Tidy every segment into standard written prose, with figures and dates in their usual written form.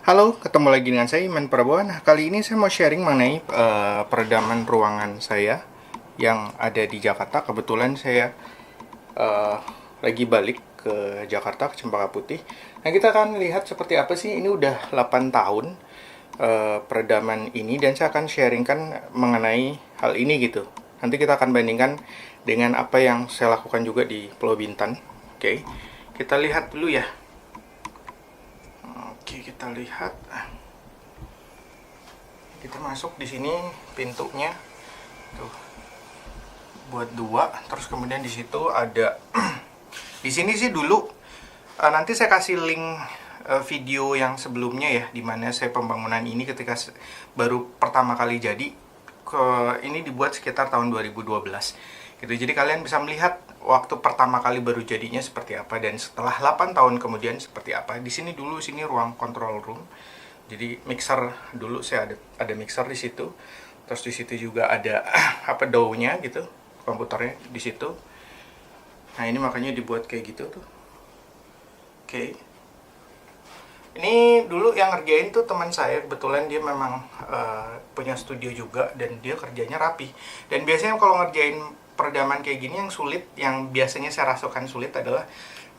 Halo, ketemu lagi dengan saya Iman Prabowo. Nah, kali ini saya mau sharing mengenai peredaman ruangan saya yang ada di Jakarta. Kebetulan saya eh, lagi balik ke Jakarta, ke Cempaka Putih. Nah, kita akan lihat seperti apa sih. Ini udah 8 tahun peredaman ini, dan saya akan sharingkan mengenai hal ini gitu. Nanti kita akan bandingkan dengan apa yang saya lakukan juga di Pulau Bintan. Oke, kita lihat dulu ya. Oke, kita lihat. Kita masuk di sini pintunya tuh buat dua, terus kemudian di situ ada di sini sih dulu nanti saya kasih link video yang sebelumnya ya, dimana saya pembangunan ini ketika baru pertama kali jadi. Ini dibuat sekitar tahun 2012 gitu, jadi kalian bisa melihat waktu pertama kali baru jadinya seperti apa, dan setelah 8 tahun kemudian seperti apa. Di sini dulu, sini ruang control room, jadi mixer dulu saya ada mixer di situ, terus di situ juga ada apa dough-nya gitu, komputernya di situ. Nah, ini makanya dibuat kayak gitu tuh. Oke. Ini dulu yang ngerjain tuh teman saya, kebetulan dia memang punya studio juga dan dia kerjanya rapi. Dan biasanya kalau ngerjain peredaman kayak gini, yang sulit, yang biasanya saya rasakan sulit adalah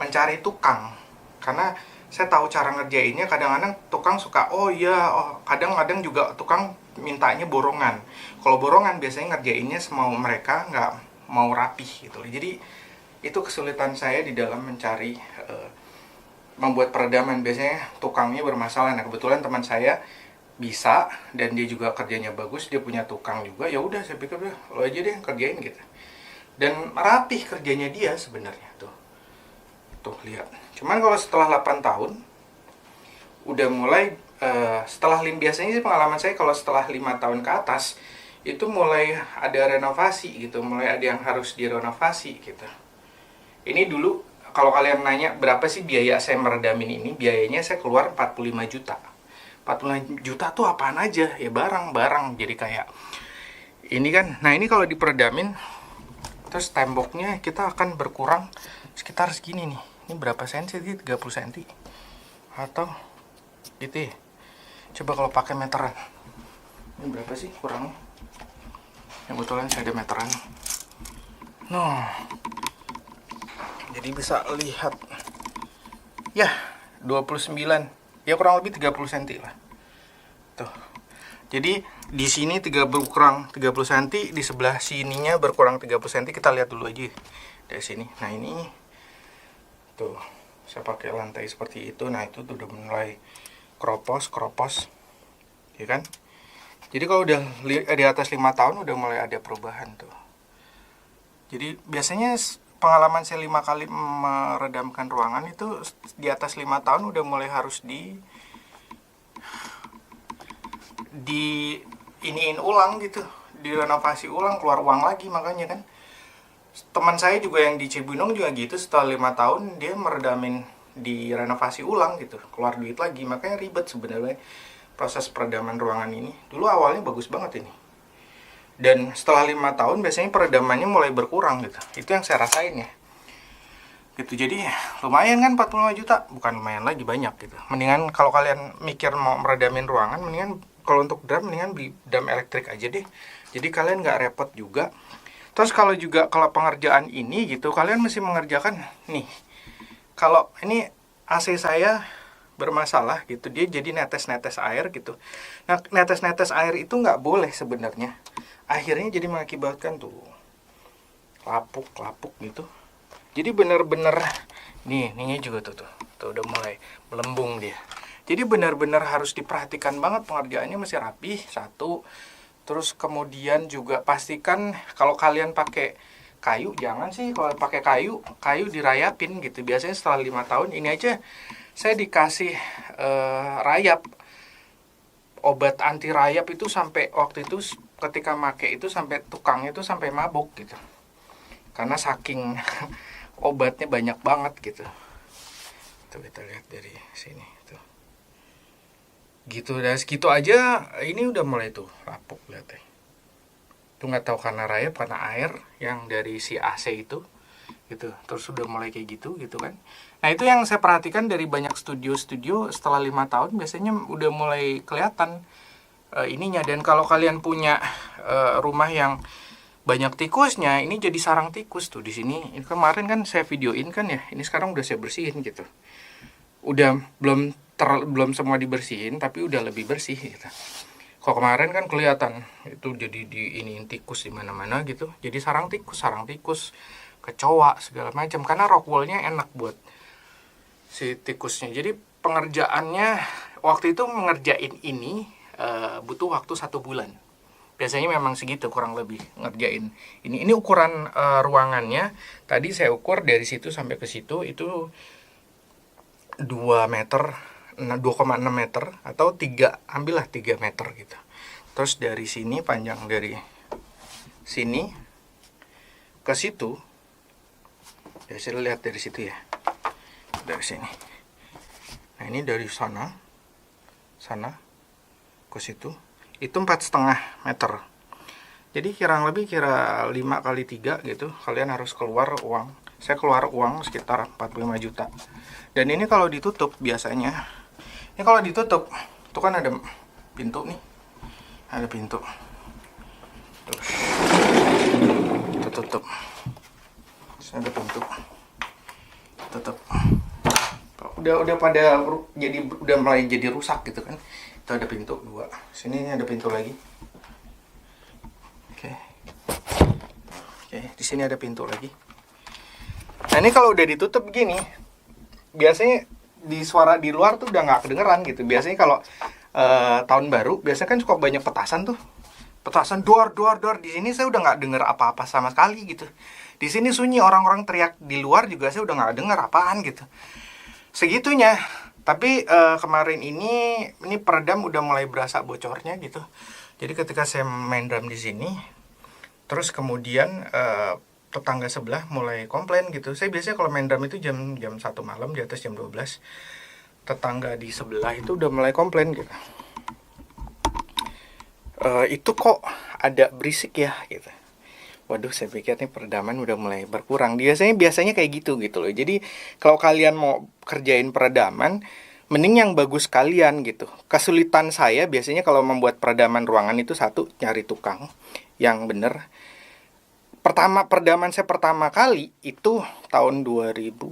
mencari tukang. Karena saya tahu cara ngerjainnya, kadang-kadang tukang suka, oh iya, oh, kadang-kadang juga tukang mintanya borongan. Kalau borongan biasanya ngerjainnya semau mereka, nggak mau rapih gitu. Jadi itu kesulitan saya di dalam mencari membuat peredaman. Biasanya tukangnya bermasalah. Nah, kebetulan teman saya bisa dan dia juga kerjanya bagus, dia punya tukang juga. Ya udah, saya pikir lo aja deh kerjain gitu. Dan rapih kerjanya dia sebenarnya tuh. Tuh lihat. Cuman kalau setelah 8 tahun udah mulai setelah biasanya sih pengalaman saya kalau setelah 5 tahun ke atas itu mulai ada renovasi gitu, mulai ada yang harus direnovasi gitu. Ini dulu kalau kalian nanya berapa sih biaya saya meredamin ini, biayanya saya keluar 45 juta. 45 juta tuh apaan aja? Ya barang-barang. Jadi kayak ini kan. Nah, ini kalau diperedamin terus temboknya kita akan berkurang sekitar segini nih. Ini berapa senti? 30 senti atau gitu ya. Coba kalau pakai meteran. Ini berapa sih kurang? Yang kebetulan saya ada meteran. Nah, jadi bisa lihat ya 29, ya kurang lebih 30 cm lah tuh. Jadi di sini berkurang 30 cm, di sebelah sininya berkurang 30 cm. Kita lihat dulu aja dari sini. Nah, ini tuh saya pakai lantai seperti itu. Nah, itu tuh udah mulai keropos ya kan. Jadi kalau udah di atas 5 tahun udah mulai ada perubahan tuh. Jadi biasanya pengalaman saya 5 kali meredamkan ruangan itu di atas 5 tahun udah mulai harus di iniin ulang gitu, direnovasi ulang, keluar uang lagi. Makanya kan teman saya juga yang di Cibinong juga gitu, setelah 5 tahun dia meredamin, direnovasi ulang gitu, keluar duit lagi. Makanya ribet sebenarnya proses peredaman ruangan ini. Dulu awalnya bagus banget ini, dan setelah 5 tahun biasanya peredamannya mulai berkurang gitu. Itu yang saya rasain ya gitu. Jadi lumayan kan 45 juta, bukan lumayan lagi, banyak gitu. Mendingan kalau kalian mikir mau meredamin ruangan, mendingan kalau untuk drum mendingan beli drum elektrik aja deh. Jadi kalian nggak repot juga. Terus kalau pengerjaan ini gitu, kalian mesti mengerjakan nih. Kalau ini AC saya bermasalah gitu, dia jadi netes-netes air gitu. Nah, netes-netes air itu nggak boleh sebenarnya. Akhirnya jadi mengakibatkan tuh lapuk gitu. Jadi bener-bener nih juga tuh udah mulai melembung dia. Jadi benar-benar harus diperhatikan banget, pengerjaannya mesti rapi satu. Terus kemudian juga pastikan kalau kalian pakai kayu, jangan sih kalau pakai kayu dirayapin gitu. Biasanya setelah 5 tahun ini aja saya dikasih rayap, obat anti rayap itu, sampai waktu itu ketika make itu sampai tukangnya itu sampai mabuk gitu. Karena saking obatnya banyak banget gitu. Tuh kita lihat dari sini tuh. Gitu, dan segitu aja ini udah mulai tuh lapuk, lihat deh. Tuh nggak tahu karena rayap, karena air yang dari si AC itu. gitu. Terus sudah mulai kayak gitu kan. Nah itu yang saya perhatikan dari banyak studio-studio setelah 5 tahun biasanya udah mulai kelihatan ininya. Dan kalau kalian punya rumah yang banyak tikusnya, ini jadi sarang tikus tuh di sini. Ini kemarin kan saya videoin kan ya, ini sekarang udah saya bersihin gitu. Udah belum semua dibersihin tapi udah lebih bersih gitu. Kalau kemarin kan kelihatan itu jadi di ini tikus di mana-mana gitu. Jadi sarang tikus, kecoa segala macam karena rock woolnya enak buat si tikusnya. Jadi pengerjaannya waktu itu mengerjain ini butuh waktu 1 bulan. Biasanya memang segitu kurang lebih ngerjain ini ukuran ruangannya. Tadi saya ukur dari situ sampai ke situ itu 2 meter, 2,6 meter atau 3, ambillah 3 meter gitu. Terus dari sini panjang dari sini ke situ, ya saya lihat dari situ ya, dari sini. Nah ini dari sana ke situ itu 4,5 meter. Jadi kira 5 kali 3 gitu. Kalian harus keluar uang. Saya keluar uang sekitar 45 juta. Dan ini kalau ditutup biasanya, ini kalau ditutup itu kan ada pintu nih, ada pintu. Terus kita tutup. Terus ada pintu. Tutup. Udah pada jadi udah mulai jadi rusak gitu kan. Itu ada pintu 2. Sini ada pintu lagi. Oke, di sini ada pintu lagi. Nah ini kalau udah ditutup begini, biasanya di suara di luar tuh udah nggak kedengeran gitu. Biasanya kalau tahun baru, biasanya kan suka banyak petasan tuh, petasan dor. Di sini saya udah nggak denger apa-apa sama sekali gitu. Di sini sunyi, orang-orang teriak di luar juga saya udah nggak denger apaan gitu. Segitunya. Tapi kemarin ini peredam udah mulai berasa bocornya gitu. Jadi ketika saya main drum di sini, terus kemudian tetangga sebelah mulai komplain gitu. Saya biasanya kalau main drum itu jam 1 malam, di atas jam 12. Tetangga di sebelah itu udah mulai komplain gitu. Itu kok ada berisik ya gitu. Waduh, saya pikir nih peredaman udah mulai berkurang. Biasanya kayak gitu loh. Jadi kalau kalian mau kerjain peredaman, mending yang bagus kalian gitu. Kesulitan saya biasanya kalau membuat peredaman ruangan itu satu, nyari tukang yang bener. Peredaman saya pertama kali itu tahun 2001.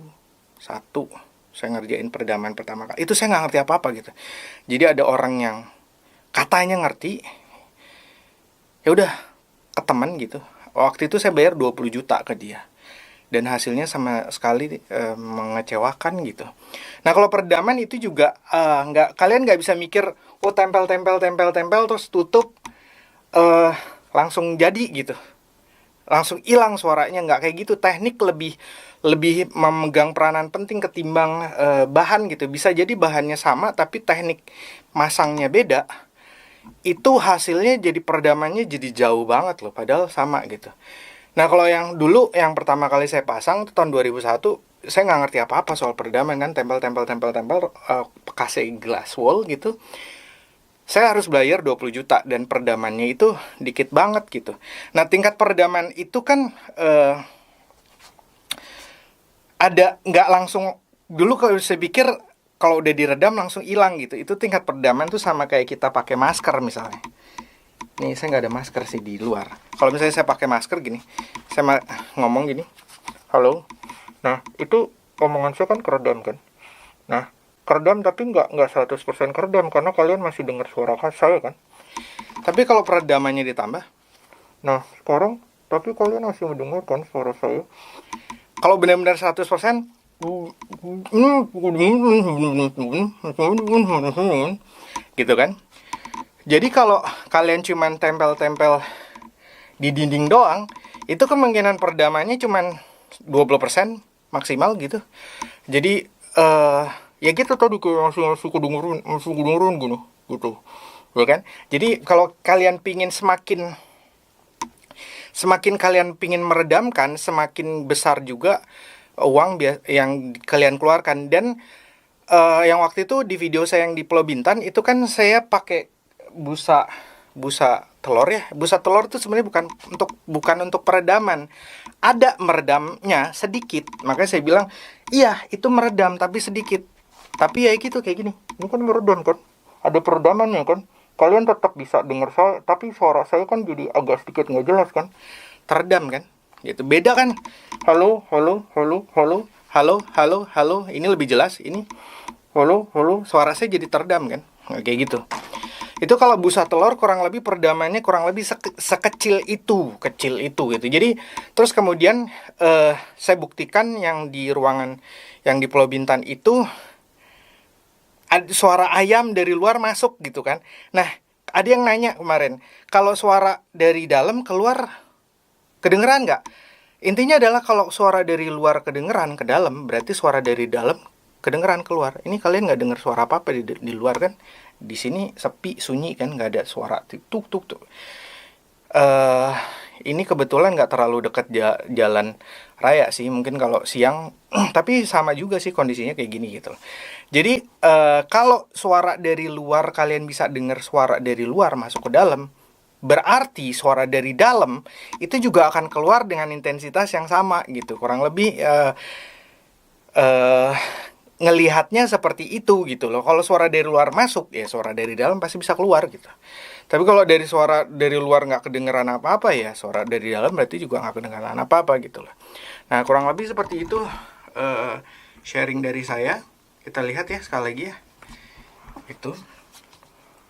Saya ngerjain peredaman pertama kali. Itu saya nggak ngerti apa-apa gitu. Jadi ada orang yang katanya ngerti. Ya udah, ke teman gitu. Waktu itu saya bayar 20 juta ke dia. Dan hasilnya sama sekali mengecewakan gitu. Nah kalau peredaman itu juga kalian nggak bisa mikir, oh tempel terus tutup langsung jadi gitu. Langsung hilang suaranya, nggak kayak gitu. Teknik lebih memegang peranan penting ketimbang bahan gitu. Bisa jadi bahannya sama tapi teknik masangnya beda. Itu hasilnya jadi peredamannya jadi jauh banget loh, padahal sama gitu. Nah kalau yang dulu yang pertama kali saya pasang itu tahun 2001, saya nggak ngerti apa-apa soal peredaman kan, tempel kasih glass wall gitu. Saya harus bayar 20 juta dan peredamannya itu dikit banget gitu. Nah tingkat peredaman itu kan ada nggak langsung, dulu kalau saya pikir kalau udah diredam langsung hilang gitu. Itu tingkat peredaman tuh sama kayak kita pakai masker misalnya. Nih saya nggak ada masker sih di luar. Kalau misalnya saya pakai masker gini, saya ngomong gini, halo. Nah itu omongan saya kan keredam kan. Nah keredam tapi nggak 100% keredam karena kalian masih dengar suara saya kan. Tapi kalau peredamannya ditambah, nah sekarang tapi kalian masih mendengarkan suara saya. Kalau benar-benar 100%, gitu kan. Jadi kalau kalian cuman tempel-tempel di dinding doang, itu kemungkinan peredamannya cuman 20% maksimal gitu. Jadi ya gitu tadi kayak masih kedengeran gitu. Ya kan? Jadi kalau kalian pingin semakin kalian pingin meredamkan, semakin besar juga uang yang kalian keluarkan. Dan yang waktu itu di video saya yang di Pulau Bintan itu kan saya pakai busa telur ya. Busa telur itu sebenarnya bukan untuk peredaman. Ada meredamnya sedikit. Makanya saya bilang, iya itu meredam tapi sedikit. Tapi ya gitu kayak gini. Ini kan meredam kan. Ada peredamannya kan. Kalian tetap bisa dengar saya, tapi suara saya kan jadi agak sedikit nggak jelas kan. Teredam kan. Gitu. Beda kan. Halo, halo, halo, halo, halo, halo, halo. Ini lebih jelas. Ini halo, halo. Suara saya jadi teredam kan. Nah, kayak gitu. Itu kalau busa telur kurang lebih peredamannya kurang lebih sekecil itu, kecil itu gitu. Jadi terus kemudian saya buktikan yang di ruangan yang di Pulau Bintan itu ada suara ayam dari luar masuk gitu kan. Nah, ada yang nanya kemarin, kalau suara dari dalam keluar kedengeran nggak? Intinya adalah kalau suara dari luar kedengeran ke dalam, berarti suara dari dalam kedengeran keluar. Ini kalian nggak dengar suara apa-apa di luar kan? Di sini sepi, sunyi kan, nggak ada suara tuk tuk tuk. Ini kebetulan nggak terlalu dekat jalan raya sih, mungkin kalau siang, tapi sama juga sih kondisinya kayak gini gitu. Jadi kalau suara dari luar kalian bisa dengar suara dari luar masuk ke dalam, berarti suara dari dalam itu juga akan keluar dengan intensitas yang sama gitu. Kurang lebih ngelihatnya seperti itu gitu loh. Kalau suara dari luar masuk, ya suara dari dalam pasti bisa keluar gitu. Tapi kalau dari suara dari luar nggak kedengeran apa-apa, ya suara dari dalam berarti juga nggak kedengeran apa-apa gitu loh. Nah kurang lebih seperti itu sharing dari saya. Kita lihat ya sekali lagi ya. Itu.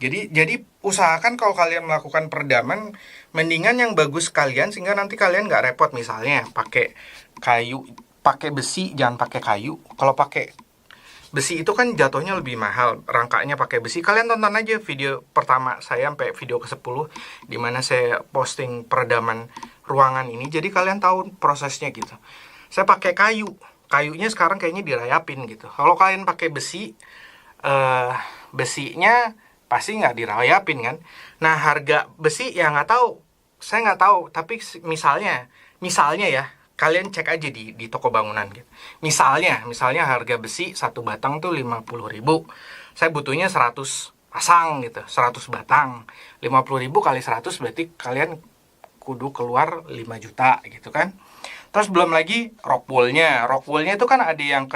Jadi usahakan kalau kalian melakukan peredaman, mendingan yang bagus kalian sehingga nanti kalian nggak repot. Misalnya pakai kayu, pakai besi, jangan pakai kayu. Kalau pakai besi itu kan jatuhnya lebih mahal, rangkanya pakai besi. Kalian tonton aja video pertama saya sampai video ke-10 di mana saya posting peredaman ruangan ini. Jadi kalian tahu prosesnya gitu. Saya pakai kayu. Kayunya sekarang kayaknya dirayapin gitu. Kalau kalian pakai besi, besinya pasti nggak dirayapin kan. Nah harga besi ya nggak tahu. Saya nggak tahu. Tapi misalnya ya, kalian cek aja di toko bangunan gitu. Misalnya harga besi satu batang tuh 50.000. Saya butuhnya 100 pasang gitu, 100 batang. 50.000 kali 100 berarti kalian kudu keluar 5 juta gitu kan. Terus belum lagi rock wool-nya. Rock wool-nya itu kan ada yang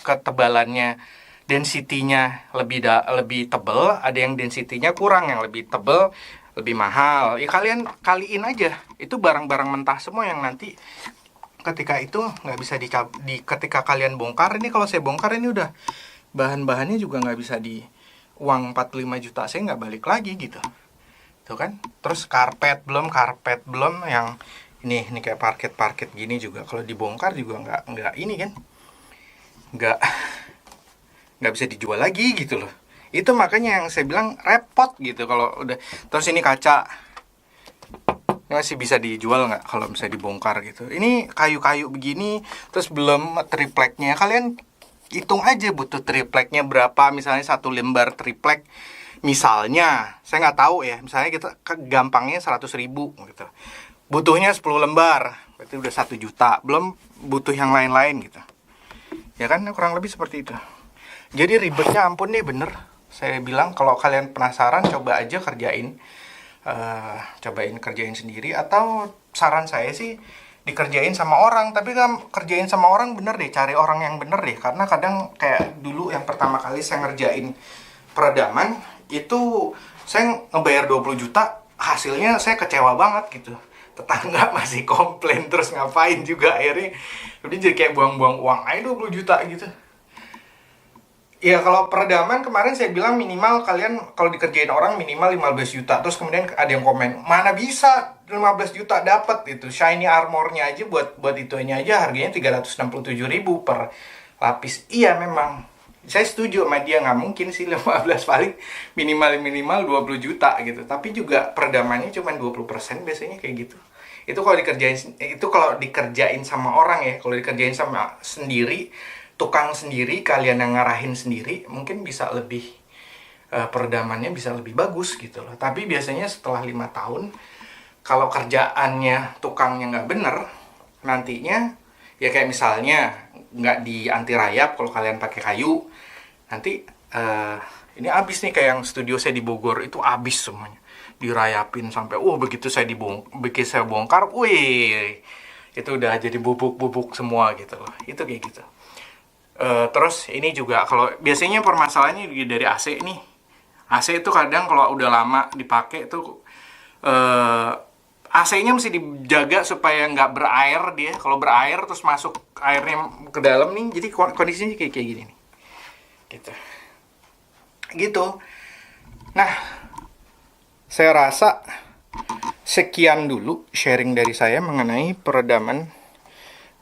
ketebalannya, density-nya lebih tebal, ada yang density-nya kurang, yang lebih tebal lebih mahal. Ya kalian kaliin aja. Itu barang-barang mentah semua yang nanti ketika itu nggak bisa ketika kalian bongkar. Ini kalau saya bongkar ini udah bahan-bahannya juga nggak bisa di uang 45 juta saya nggak balik lagi gitu. Tuh kan. Terus karpet belum yang ini kayak parket gini juga kalau dibongkar juga nggak ini kan. Nggak bisa dijual lagi gitu loh. Itu makanya yang saya bilang repot gitu kalau udah. Terus ini kaca masih bisa dijual nggak kalau misalnya dibongkar gitu. Ini kayu-kayu begini, terus belum tripleknya. Kalian hitung aja butuh tripleknya berapa. Misalnya 1 lembar triplek, misalnya saya nggak tahu ya, misalnya kita gampangnya 100.000 gitu, butuhnya 10 lembar berarti udah 1 juta, belum butuh yang lain-lain gitu ya kan. Kurang lebih seperti itu. Jadi ribetnya ampun deh bener. Saya bilang kalau kalian penasaran, coba aja kerjain. Cobain kerjain sendiri, atau saran saya sih dikerjain sama orang. Tapi kan kerjain sama orang bener deh, cari orang yang bener deh. Karena kadang kayak dulu yang pertama kali saya ngerjain peredaman itu saya ngebayar 20 juta, hasilnya saya kecewa banget gitu. Tetangga masih komplain, terus ngapain juga akhirnya udah jadi kayak buang-buang uang aja 20 juta gitu. Ya kalau peredaman kemarin saya bilang minimal kalian kalau dikerjain orang minimal 15 juta. Terus kemudian ada yang komen, mana bisa 15 juta dapat itu shiny armornya aja buat itunya aja harganya 367.000 per lapis. Iya memang, saya setuju sama dia, nggak mungkin sih 15, paling minimal 20 juta gitu. Tapi juga peredamannya cuma 20% biasanya kayak gitu. Itu kalau dikerjain sama orang ya. Kalau dikerjain sama sendiri, tukang sendiri, kalian yang ngarahin sendiri, mungkin bisa lebih peredamannya bisa lebih bagus gitu loh. Tapi biasanya setelah 5 tahun, kalau kerjaannya tukangnya nggak bener, nantinya ya kayak misalnya nggak di anti rayap kalau kalian pakai kayu, nanti Ini abis nih, kayak yang studio saya di Bogor itu abis semuanya, dirayapin sampai begitu saya bongkar, wih, itu udah jadi bubuk-bubuk semua gitu loh. Itu kayak gitu. Terus ini juga kalau biasanya permasalahannya dari AC nih. AC itu kadang kalau udah lama dipakai tuh AC-nya mesti dijaga supaya nggak berair dia. Kalau berair terus masuk airnya ke dalam nih, jadi kondisinya kayak gini nih. Gitu. Nah, saya rasa sekian dulu sharing dari saya mengenai peredaman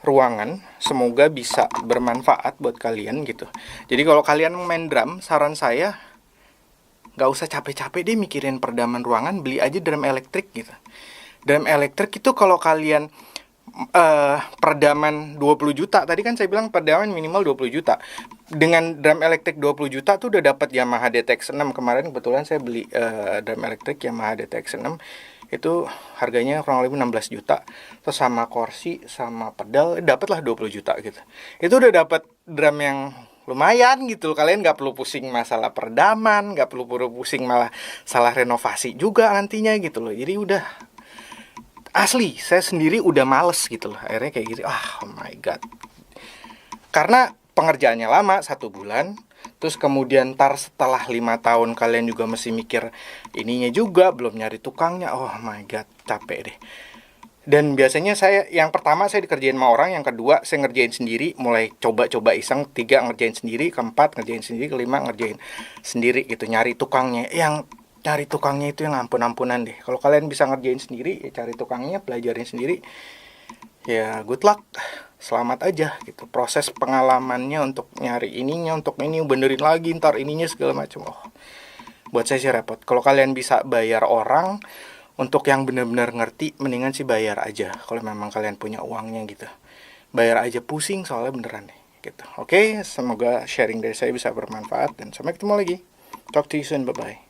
ruangan. Semoga bisa bermanfaat buat kalian gitu. Jadi kalau kalian main drum, saran saya nggak usah capek-capek deh mikirin peredaman ruangan, beli aja drum elektrik gitu. Drum elektrik itu kalau kalian peredaman 20 juta, tadi kan saya bilang peredaman minimal 20 juta. Dengan drum elektrik 20 juta tuh udah dapat Yamaha DTX 6. Kemarin kebetulan saya beli drum elektrik Yamaha DTX 6. Itu harganya kurang lebih 16 juta. Terus sama kursi, sama pedal, dapatlah 20 juta gitu. Itu udah dapat drum yang lumayan gitu. Kalian nggak perlu pusing masalah peredaman, nggak perlu pusing malah salah renovasi juga nantinya gitu loh. Jadi udah, asli saya sendiri udah males gitu loh. Akhirnya kayak gitu, oh my god. Karena pengerjaannya lama, 1 bulan. Terus kemudian setelah 5 tahun kalian juga mesti mikir ininya juga, belum nyari tukangnya. Oh my god, capek deh. Dan biasanya yang pertama saya dikerjain sama orang, yang kedua saya ngerjain sendiri, mulai coba-coba iseng, 3 ngerjain sendiri, keempat ngerjain sendiri, kelima ngerjain sendiri gitu, nyari tukangnya. Yang cari tukangnya itu yang ampun-ampunan deh. Kalau kalian bisa ngerjain sendiri, ya cari tukangnya, pelajarin sendiri. Ya good luck, selamat aja gitu. Proses pengalamannya untuk nyari ininya, untuk ini benerin lagi, ntar ininya segala macam. Buat saya sih repot. Kalau kalian bisa bayar orang untuk yang benar-benar ngerti, mendingan sih bayar aja. Kalau memang kalian punya uangnya gitu, bayar aja, pusing soalnya beneran deh gitu. Oke, semoga sharing dari saya bisa bermanfaat dan sampai ketemu lagi. Talk to you soon, bye bye.